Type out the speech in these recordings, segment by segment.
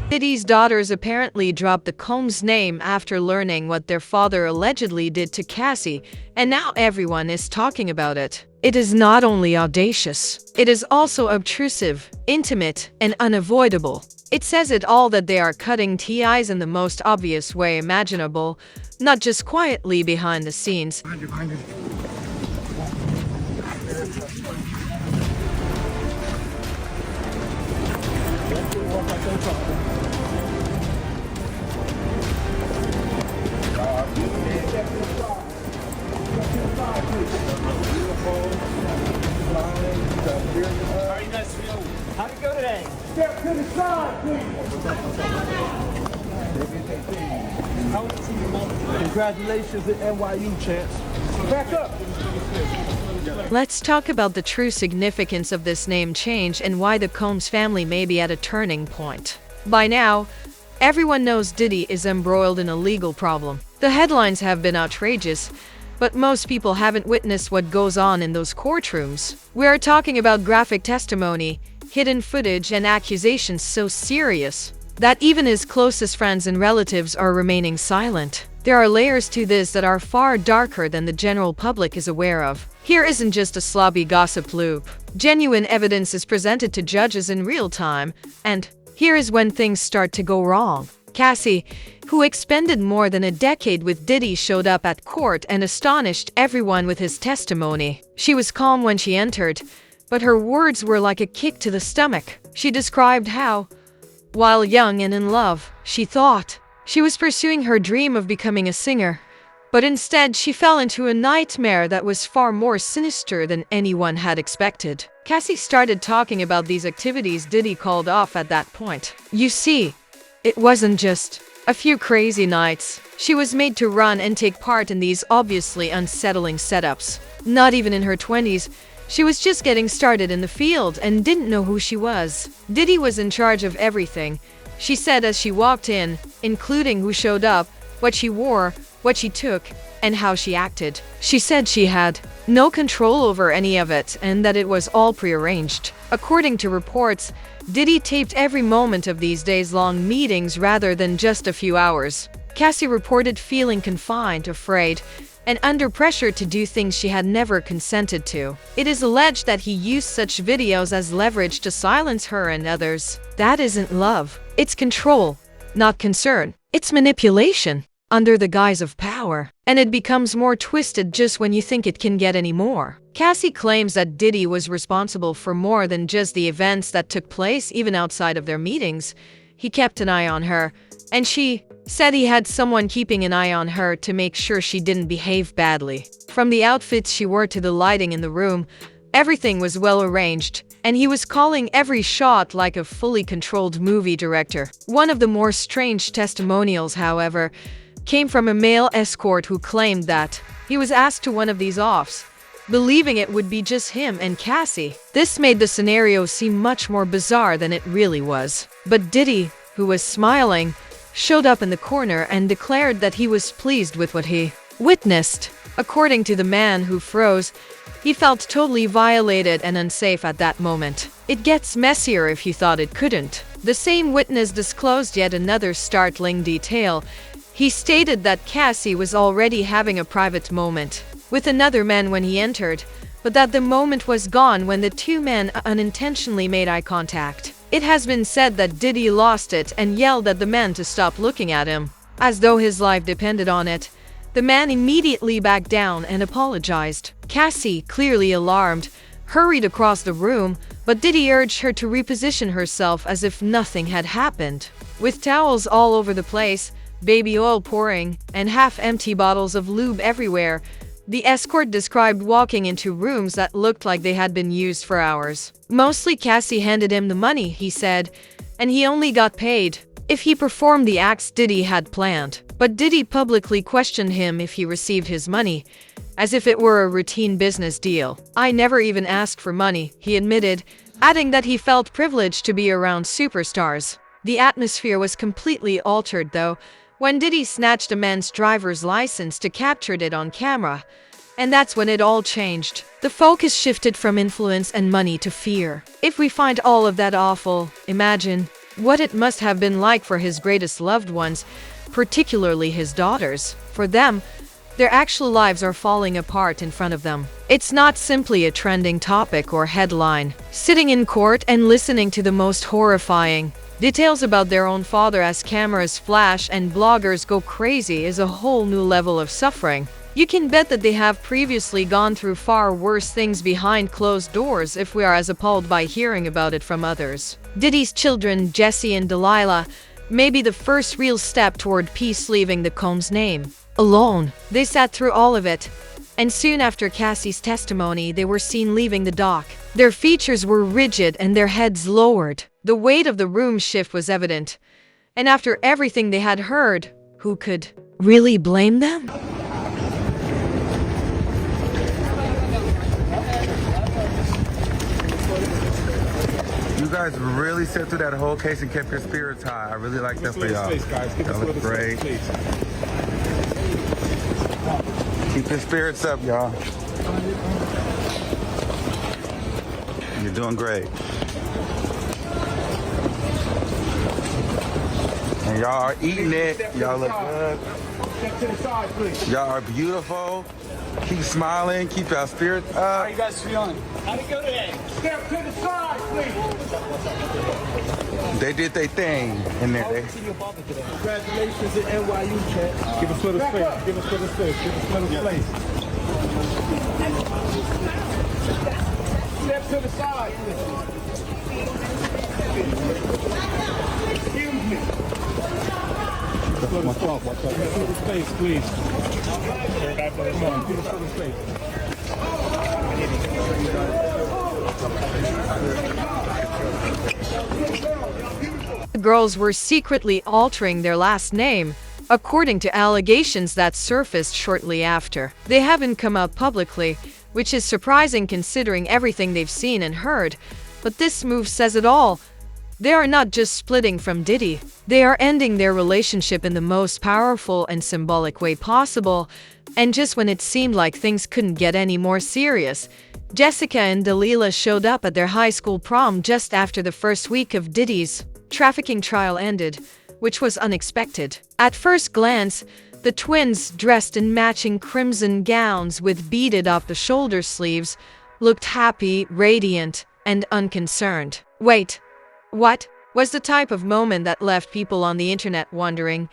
Diddy's daughters apparently dropped the Combs name after learning what their father allegedly did to Cassie, and now everyone is talking about it. It is not only audacious, it is also obtrusive, intimate, and unavoidable. It says it all that they are cutting ties in the most obvious way imaginable, not just quietly behind the scenes. Behind you. How are you guys feeling? How'd it go today? Step to the side, please. How was the team? Congratulations to NYU, champs. Back up. Let's talk about the true significance of this name change and why the Combs family may be at a turning point. By now, everyone knows Diddy is embroiled in a legal problem. The headlines have been outrageous, but most people haven't witnessed what goes on in those courtrooms. We are talking about graphic testimony, hidden footage, and accusations so serious that even his closest friends and relatives are remaining silent. There are layers to this that are far darker than the general public is aware of. Here isn't just a sloppy gossip loop. Genuine evidence is presented to judges in real time, and here is when things start to go wrong. Cassie, who expended more than a decade with Diddy, showed up at court and astonished everyone with his testimony. She was calm when she entered, but her words were like a kick to the stomach. She described how, while young and in love, she thought she was pursuing her dream of becoming a singer, but instead she fell into a nightmare that was far more sinister than anyone had expected. Cassie started talking about these activities Diddy called off at that point. You see, it wasn't just a few crazy nights. She was made to run and take part in these obviously unsettling setups. Not even in her 20s, she was just getting started in the field and didn't know who she was. Diddy was in charge of everything, she said as she walked in, including who showed up, what she wore, what she took, and how she acted. She said she had no control over any of it and that it was all prearranged. According to reports, Diddy taped every moment of these days-long meetings rather than just a few hours. Cassie reported feeling confined, afraid, and under pressure to do things she had never consented to. It is alleged that he used such videos as leverage to silence her and others. That isn't love. It's control, not concern. It's manipulation, under the guise of power. And it becomes more twisted just when you think it can get any more. Cassie claims that Diddy was responsible for more than just the events that took place even outside of their meetings. He kept an eye on her, and she said he had someone keeping an eye on her to make sure she didn't behave badly. From the outfits she wore to the lighting in the room, everything was well arranged, and he was calling every shot like a fully controlled movie director. One of the more strange testimonials, however, came from a male escort who claimed that he was asked to one of these offs, believing it would be just him and Cassie. This made the scenario seem much more bizarre than it really was. But Diddy, who was smiling, showed up in the corner and declared that he was pleased with what he witnessed. According to the man who froze, he felt totally violated and unsafe at that moment. It gets messier if you thought it couldn't. The same witness disclosed yet another startling detail. He stated that Cassie was already having a private moment with another man when he entered, but that the moment was gone when the two men unintentionally made eye contact. It has been said that Diddy lost it and yelled at the man to stop looking at him, as though his life depended on it. The man immediately backed down and apologized. Cassie, clearly alarmed, hurried across the room, but Diddy urged her to reposition herself as if nothing had happened. With towels all over the place, baby oil pouring, and half-empty bottles of lube everywhere, the escort described walking into rooms that looked like they had been used for hours. Mostly Cassie handed him the money, he said, and he only got paid if he performed the acts Diddy had planned. But Diddy publicly questioned him if he received his money, as if it were a routine business deal. "I never even asked for money," he admitted, adding that he felt privileged to be around superstars. The atmosphere was completely altered, though, when Diddy snatched a man's driver's license to capture it on camera. And that's when it all changed. The focus shifted from influence and money to fear. If we find all of that awful, imagine what it must have been like for his greatest loved ones, particularly his daughters. For them, their actual lives are falling apart in front of them. It's not simply a trending topic or headline. Sitting in court and listening to the most horrifying details about their own father as cameras flash and bloggers go crazy is a whole new level of suffering. You can bet that they have previously gone through far worse things behind closed doors if we are as appalled by hearing about it from others. Diddy's children, Jesse and Delilah, may be the first real step toward peace leaving the Combs name alone. They sat through all of it, and soon after Cassie's testimony, they were seen leaving the dock. Their features were rigid and their heads lowered. The weight of the room shift was evident, and after everything they had heard, who could really blame them? You guys really sat through that whole case and kept your spirits high. I really like that for y'all. Y'all look great. Keep your spirits up, y'all. You're doing great. And y'all are eating it. Y'all look good. Step to the side, please. Y'all are beautiful. Keep smiling. Keep your spirits How up. are you guys feeling? How'd it go today? Step to the side, please. They did their thing in there. Congratulations to NYU, champs. Give us a little space. Give us a little space. Give us a little space. Step to the side, please. Excuse me. Give us a little space, please. Come on, give us a little space. The girls were secretly altering their last name, according to allegations that surfaced shortly after. They haven't come out publicly, which is surprising considering everything they've seen and heard. But this move says it all. They are not just splitting from Diddy, they are ending their relationship in the most powerful and symbolic way possible. And just when it seemed like things couldn't get any more serious, Jessica and Delilah showed up at their high school prom just after the first week of Diddy's trafficking trial ended, which was unexpected. At first glance, the twins, dressed in matching crimson gowns with beaded up the shoulder sleeves, looked happy, radiant, and unconcerned. Wait, what? Was the type of moment that left people on the internet wondering.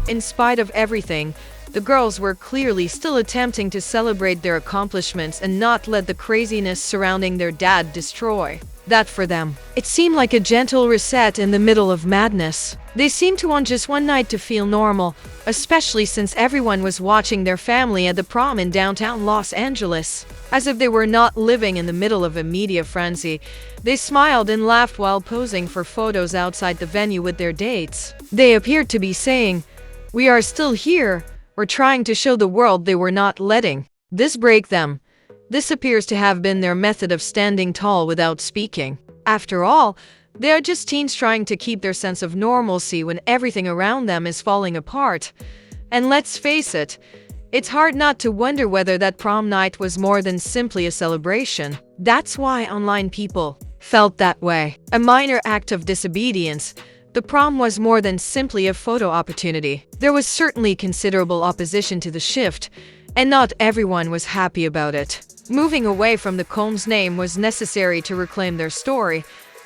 In spite of everything, the girls were clearly still attempting to celebrate their accomplishments and not let the craziness surrounding their dad destroy that for them. It seemed like a gentle reset in the middle of madness. They seemed to want just one night to feel normal, especially since everyone was watching their family at the prom in downtown Los Angeles. As if they were not living in the middle of a media frenzy, they smiled and laughed while posing for photos outside the venue with their dates. They appeared to be saying, "We are still here," or trying to show the world they were not letting this break them. This appears to have been their method of standing tall without speaking. After all, they are just teens trying to keep their sense of normalcy when everything around them is falling apart. And let's face it, it's hard not to wonder whether that prom night was more than simply a celebration. That's why online people felt that way. A minor act of disobedience. The prom was more than simply a photo opportunity. There was certainly considerable opposition to the shift, and not everyone was happy about it. Moving away from the Combs name was necessary to reclaim their story,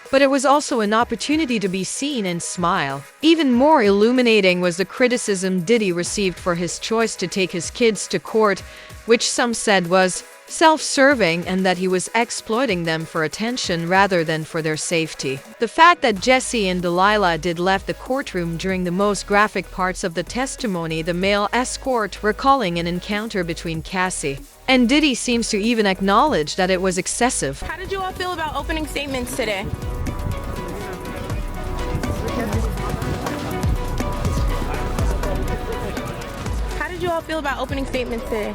but it was also an opportunity to be seen and smile. Even more illuminating was the criticism Diddy received for his choice to take his kids to court, which some said was self-serving and that he was exploiting them for attention rather than for their safety. The fact that Jesse and Delilah did left the courtroom during the most graphic parts of the testimony, the male escort recalling an encounter between Cassie and Diddy, seems to even acknowledge that it was excessive. How did you all feel about opening statements today? How did you all feel about opening statements today?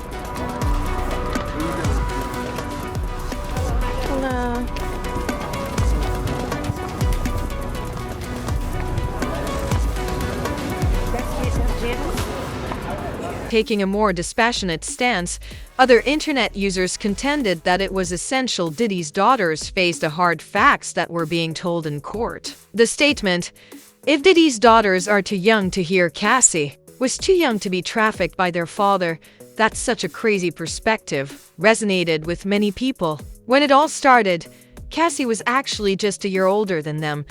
Taking a more dispassionate stance, other internet users contended that it was essential Diddy's daughters faced the hard facts that were being told in court. The statement, "If Diddy's daughters are too young to hear Cassie, was too young to be trafficked by their father, that's such a crazy perspective," resonated with many people. When it all started, Cassie was actually just a year older than them,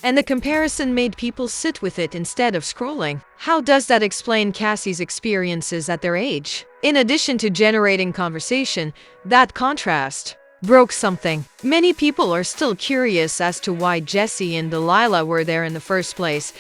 and the comparison made people sit with it instead of scrolling. How does that explain Cassie's experiences at their age? In addition to generating conversation, that contrast broke something. Many people are still curious as to why Jesse and Delilah were there in the first place,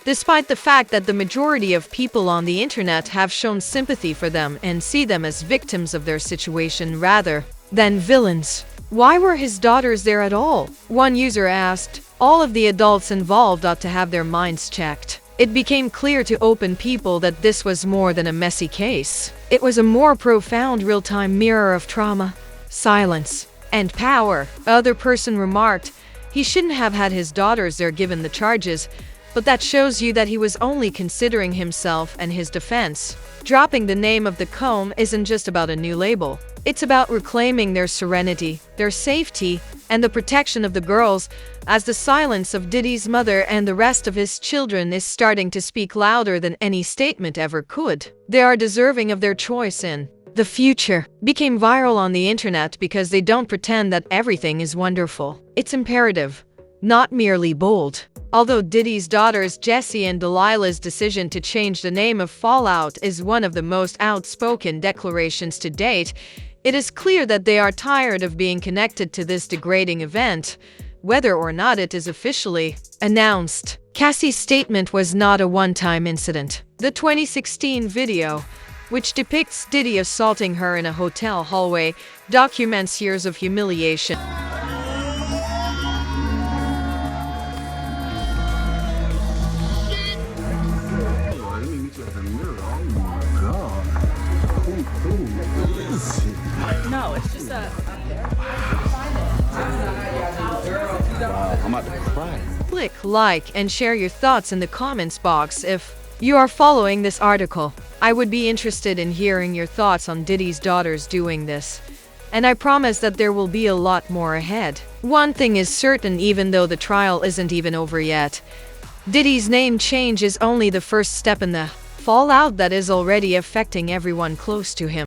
despite the fact that the majority of people on the internet have shown sympathy for them and see them as victims of their situation rather than villains. Why were his daughters there at all? One user asked, "All of the adults involved ought to have their minds checked." It became clear to open people that this was more than a messy case. It was a more profound real-time mirror of trauma, silence, and power. Another person remarked, "He shouldn't have had his daughters there given the charges, but that shows you that he was only considering himself and his defense." Dropping the name of the comb isn't just about a new label. It's about reclaiming their serenity, their safety, and the protection of the girls, as the silence of Diddy's mother and the rest of his children is starting to speak louder than any statement ever could. They are deserving of their choice in the future. Became viral on the internet because they don't pretend that everything is wonderful. It's imperative, not merely bold. Although Diddy's daughters Jessie and Delilah's decision to change the name of Fallout is one of the most outspoken declarations to date, it is clear that they are tired of being connected to this degrading event, whether or not it is officially announced. Cassie's statement was not a one-time incident. The 2016 video, which depicts Diddy assaulting her in a hotel hallway, documents years of humiliation. No, it's just a. I'm about to cry. Click like and share your thoughts in the comments box if you are following this article. I would be interested in hearing your thoughts on Diddy's daughters doing this. And I promise that there will be a lot more ahead. One thing is certain, even though the trial isn't even over yet, Diddy's name change is only the first step in the fallout that is already affecting everyone close to him.